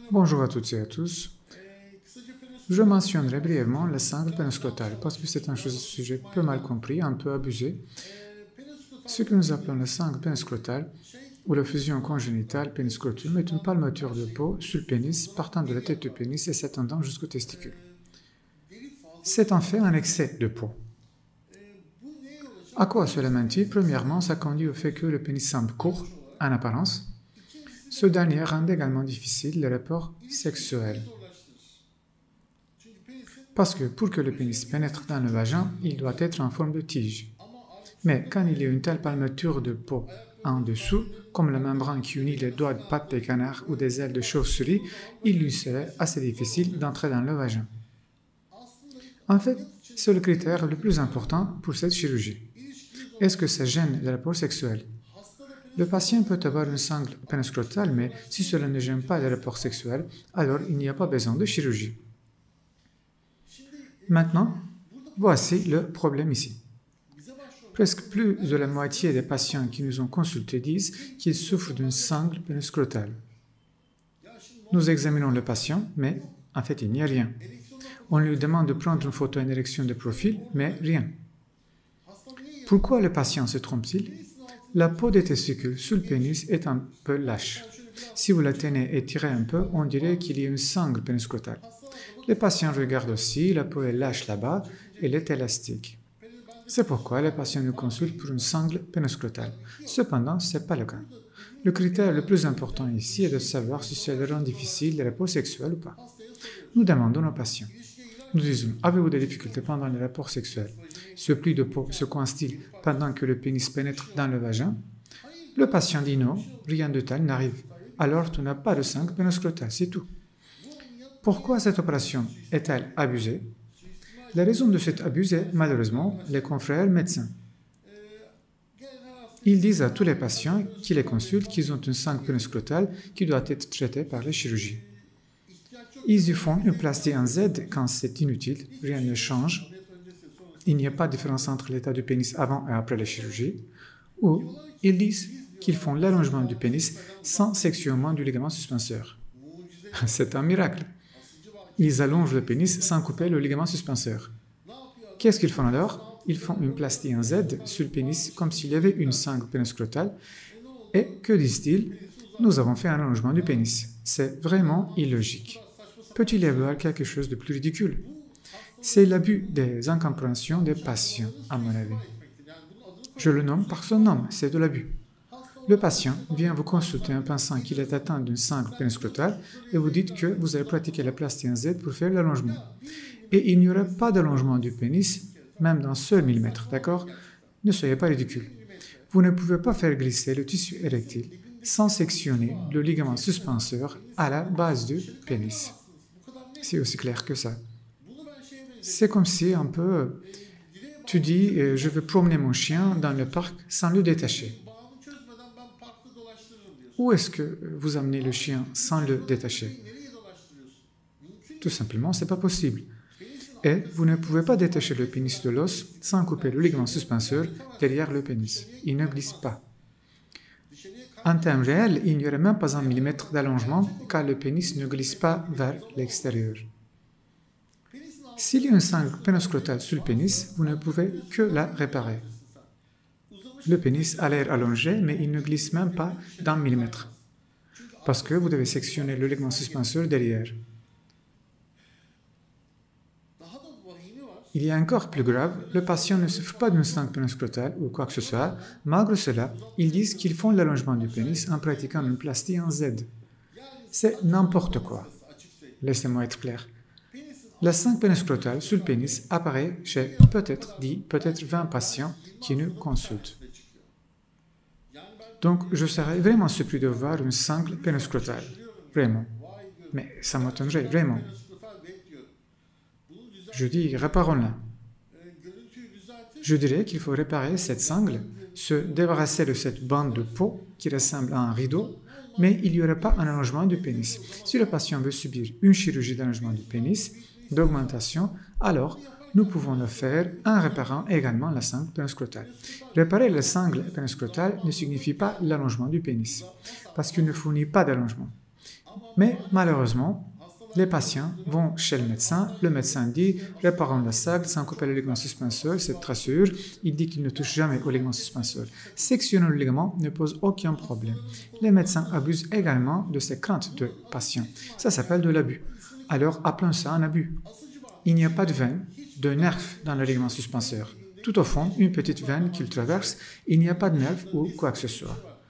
Bonjour à toutes et à tous. Je mentionnerai brièvement le sangle pénoscrotal parce que c'est un sujet peu mal compris, un peu abusé. Ce que nous appelons le sangle pénoscrotal ou la fusion congénitale pénis-scrotum est une palmature de peau sur le pénis partant de la tête du pénis et s'étendant jusqu'au testicule. C'est en fait un excès de peau. À quoi cela mène-t-il? Premièrement, ça conduit au fait que le pénis semble court, en apparence. Ce dernier rend également difficile les rapports sexuels. Parce que pour que le pénis pénètre dans le vagin, il doit être en forme de tige. Mais quand il y a une telle palmature de peau en dessous, comme la membrane qui unit les doigts de pattes des canards ou des ailes de chauve-souris, il lui serait assez difficile d'entrer dans le vagin. En fait, c'est le critère le plus important pour cette chirurgie. Est-ce que ça gêne les rapports sexuels? Le patient peut avoir une sangle pénoscrotale, mais si cela ne gêne pas les rapports sexuels, alors il n'y a pas besoin de chirurgie. Maintenant, voici le problème ici. Presque plus de la moitié des patients qui nous ont consultés disent qu'ils souffrent d'une sangle pénoscrotale. Nous examinons le patient, mais en fait il n'y a rien. On lui demande de prendre une photo en érection de profil, mais rien. Pourquoi le patient se trompe-t-il? La peau des testicules sous le pénis est un peu lâche. Si vous la tenez et tirez un peu, on dirait qu'il y a une sangle pénoscrotale. Les patients regardent aussi, la peau est lâche là-bas, elle est élastique. C'est pourquoi les patients nous consultent pour une sangle pénoscrotale. Cependant, ce n'est pas le cas. Le critère le plus important ici est de savoir si cela rend difficile les rapports sexuels ou pas. Nous demandons aux patients. Nous disons, avez-vous des difficultés pendant les rapports sexuels? Ce pli de peau se coince-t-il pendant que le pénis pénètre dans le vagin? Le patient dit non, rien de tel n'arrive. Alors tu n'as pas de sangle pénoscrotale, c'est tout. Pourquoi cette opération est-elle abusée? La raison de cet abus est, malheureusement, les confrères médecins. Ils disent à tous les patients qui les consultent qu'ils ont une sangle pénoscrotale qui doit être traitée par la chirurgie. Ils y font une plastie en Z quand c'est inutile, rien ne change. Il n'y a pas de différence entre l'état du pénis avant et après la chirurgie. Ou ils disent qu'ils font l'allongement du pénis sans sectionnement du ligament suspenseur. C'est un miracle. Ils allongent le pénis sans couper le ligament suspenseur. Qu'est-ce qu'ils font alors? Ils font une plastie en Z sur le pénis comme s'il y avait une sangle pénoscrotale. Et que disent-ils? Nous avons fait un allongement du pénis. C'est vraiment illogique. Peut-il y avoir quelque chose de plus ridicule? C'est l'abus des incompréhensions des patients, à mon avis. Je le nomme par son nom, c'est de l'abus. Le patient vient vous consulter en pensant qu'il est atteint d'une sangle pénoscrotale et vous dites que vous avez pratiqué la plastie en Z pour faire l'allongement. Et il n'y aura pas d'allongement du pénis, même dans seul millimètre, d'accord? Ne soyez pas ridicule. Vous ne pouvez pas faire glisser le tissu érectile sans sectionner le ligament suspenseur à la base du pénis. C'est aussi clair que ça. C'est comme si un peu, tu dis, je veux promener mon chien dans le parc sans le détacher. Où est-ce que vous amenez le chien sans le détacher? Tout simplement, ce n'est pas possible. Et vous ne pouvez pas détacher le pénis de l'os sans couper le ligament suspenseur derrière le pénis. Il ne glisse pas. En termes réels, il n'y aurait même pas un millimètre d'allongement car le pénis ne glisse pas vers l'extérieur. S'il y a une sangle pénoscrotale sur le pénis, vous ne pouvez que la réparer. Le pénis a l'air allongé, mais il ne glisse même pas d'un millimètre, parce que vous devez sectionner le ligament suspenseur derrière. Il y a encore plus grave, le patient ne souffre pas d'une sangle pénoscrotale ou quoi que ce soit. Malgré cela, ils disent qu'ils font l'allongement du pénis en pratiquant une plastie en Z. C'est n'importe quoi. Laissez-moi être clair. La sangle pénoscrotale sur le pénis apparaît chez peut-être 10, peut-être 20 patients qui nous consultent. Donc, je serais vraiment surpris de voir une sangle pénoscrotale. Vraiment. Mais ça m'étonnerait, vraiment. Je dis, réparons-la. Je dirais qu'il faut réparer cette sangle, se débarrasser de cette bande de peau qui ressemble à un rideau, mais il n'y aura pas un allongement du pénis. Si le patient veut subir une chirurgie d'allongement du pénis, d'augmentation, alors nous pouvons le faire en réparant également la sangle pénoscrotale. Réparer la sangle pénoscrotale ne signifie pas l'allongement du pénis, parce qu'il ne fournit pas d'allongement. Mais malheureusement, les patients vont chez le médecin dit « réparons la sac sans couper le ligament suspenseur, c'est très sûr ». Il dit qu'il ne touche jamais au ligament suspenseur. Sectionner le ligament ne pose aucun problème. Les médecins abusent également de ces craintes de patients. Ça s'appelle de l'abus. Alors appelons ça un abus. Il n'y a pas de veine, de nerf dans le ligament suspenseur. Tout au fond, une petite veine qu'il traverse, il n'y a pas de nerf ou quoi que ce soit.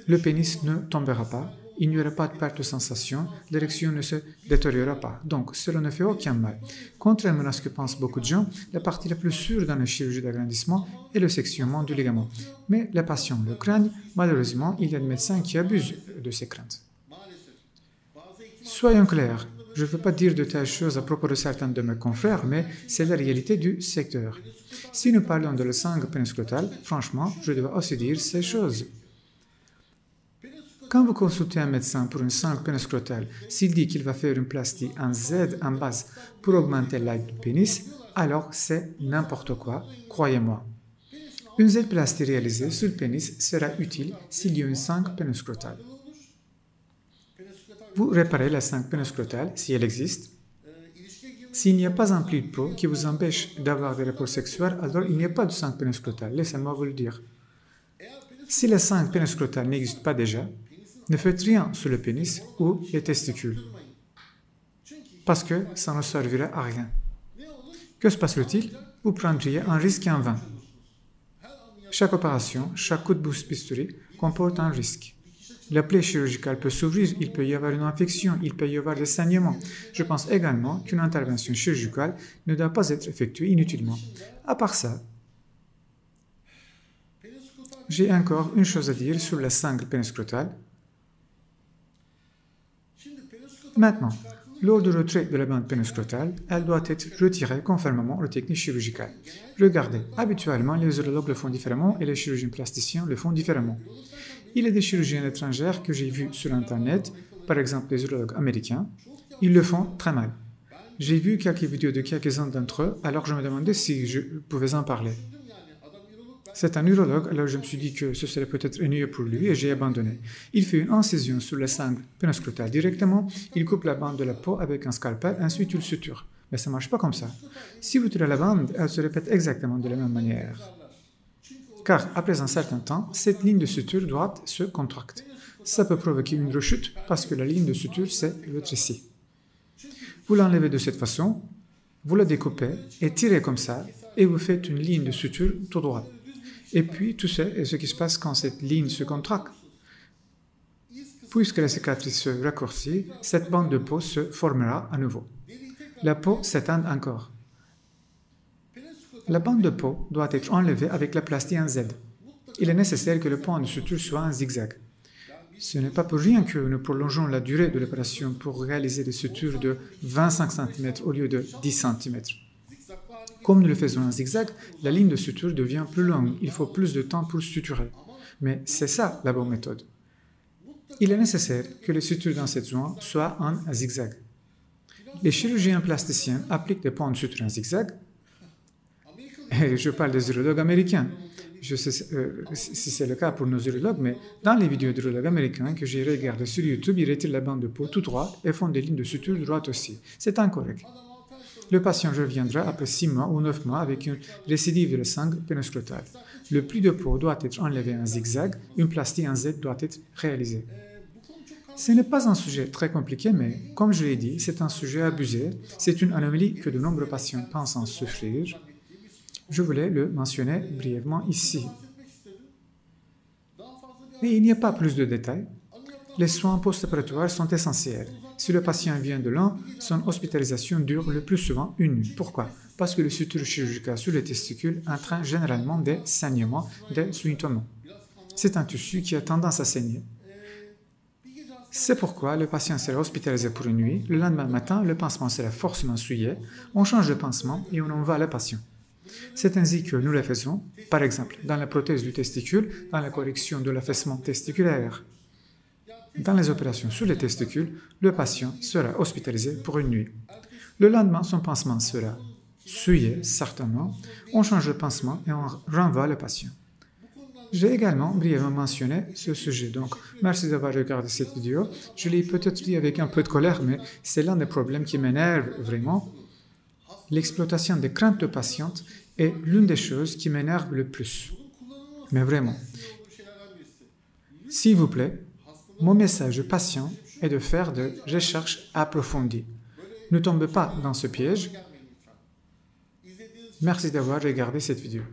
Le pénis ne tombera pas. Il n'y aura pas de perte de sensation, l'érection ne se détériorera pas. Donc, cela ne fait aucun mal. Contrairement à ce que pensent beaucoup de gens, la partie la plus sûre dans la chirurgie d'agrandissement est le sectionnement du ligament. Mais les patients le craignent. Malheureusement, il y a des médecins qui abusent de ces craintes. Soyons clairs, je ne veux pas dire de telles choses à propos de certains de mes confrères, mais c'est la réalité du secteur. Si nous parlons de la sangle péniscrotale, franchement, je dois aussi dire ces choses. Quand vous consultez un médecin pour une sangle péniscrotale, s'il dit qu'il va faire une plastie en Z en base pour augmenter l'âge du pénis, alors c'est n'importe quoi, croyez-moi. Une Z-plastie réalisée sur le pénis sera utile s'il y a une sangle péniscrotale. Vous réparez la sangle péniscrotale, si elle existe. S'il n'y a pas un pli de peau qui vous empêche d'avoir des rapports sexuels, alors il n'y a pas de sangle péniscrotale, laissez-moi vous le dire. Si la sangle péniscrotale n'existe pas déjà, ne faites rien sur le pénis ou les testicules, parce que ça ne servira à rien. Que se passe-t-il? Vous prendriez un risque en vain. Chaque opération, chaque coup de bistouri comporte un risque. La plaie chirurgicale peut s'ouvrir, il peut y avoir une infection, il peut y avoir des saignements. Je pense également qu'une intervention chirurgicale ne doit pas être effectuée inutilement. À part ça, j'ai encore une chose à dire sur la sangle péniscrotale. Maintenant, lors du retrait de la bande péniscrotale, elle doit être retirée conformément aux techniques chirurgicales. Regardez, habituellement, les urologues le font différemment et les chirurgiens plasticiens le font différemment. Il y a des chirurgiens étrangers que j'ai vus sur Internet, par exemple les urologues américains, ils le font très mal. J'ai vu quelques vidéos de quelques-uns d'entre eux, alors je me demandais si je pouvais en parler. C'est un urologue, alors je me suis dit que ce serait peut-être ennuyeux pour lui et j'ai abandonné. Il fait une incision sur la sangle péniscrotale directement, il coupe la bande de la peau avec un scalpel, ensuite il le suture. Mais ça ne marche pas comme ça. Si vous tirez la bande, elle se répète exactement de la même manière. Car après un certain temps, cette ligne de suture droite se contracte. Ça peut provoquer une rechute parce que la ligne de suture s'est rétrécie. Vous l'enlevez de cette façon, vous la découpez et tirez comme ça et vous faites une ligne de suture tout droite. Et puis, tout ça est ce qui se passe quand cette ligne se contracte. Puisque la cicatrice se raccourcit, cette bande de peau se formera à nouveau. La peau s'étend encore. La bande de peau doit être enlevée avec la plastie en Z. Il est nécessaire que le point de suture soit en zigzag. Ce n'est pas pour rien que nous prolongeons la durée de l'opération pour réaliser des sutures de 25 cm au lieu de 10 cm. Comme nous le faisons en zigzag, la ligne de suture devient plus longue, il faut plus de temps pour suturer. Mais c'est ça la bonne méthode. Il est nécessaire que les sutures dans cette zone soient en zigzag. Les chirurgiens plasticiens appliquent des points de suture en zigzag, et je parle des urologues américains. Je sais si c'est le cas pour nos urologues, mais dans les vidéos d'urologues américains que j'ai regardées sur YouTube, ils retirent la bande de peau tout droit et font des lignes de suture droite aussi. C'est incorrect. Le patient reviendra après 6 mois ou 9 mois avec une récidive de la sangle péniscrotale. Le pli de peau doit être enlevé en zigzag, une plastie en Z doit être réalisée. Ce n'est pas un sujet très compliqué, mais comme je l'ai dit, c'est un sujet abusé, c'est une anomalie que de nombreux patients pensent en souffrir. Je voulais le mentionner brièvement ici. Mais il n'y a pas plus de détails. Les soins post-opératoires sont essentiels. Si le patient vient de loin, son hospitalisation dure le plus souvent une nuit. Pourquoi? Parce que le suture chirurgical sur les testicules entraîne généralement des saignements, des suintements. C'est un tissu qui a tendance à saigner. C'est pourquoi le patient sera hospitalisé pour une nuit. Le lendemain matin, le pansement sera forcément souillé. On change le pansement et on envoie le patient. C'est ainsi que nous le faisons, par exemple, dans la prothèse du testicule, dans la correction de l'affaissement testiculaire. Dans les opérations sur les testicules, le patient sera hospitalisé pour une nuit. Le lendemain, son pansement sera souillé, certainement. On change le pansement et on renvoie le patient. J'ai également brièvement mentionné ce sujet. Donc, merci d'avoir regardé cette vidéo. Je l'ai peut-être dit avec un peu de colère, mais c'est l'un des problèmes qui m'énerve vraiment. L'exploitation des craintes de patiente est l'une des choses qui m'énerve le plus. Mais vraiment. S'il vous plaît, mon message aux patients est de faire de recherches approfondies. Ne tombez pas dans ce piège. Merci d'avoir regardé cette vidéo.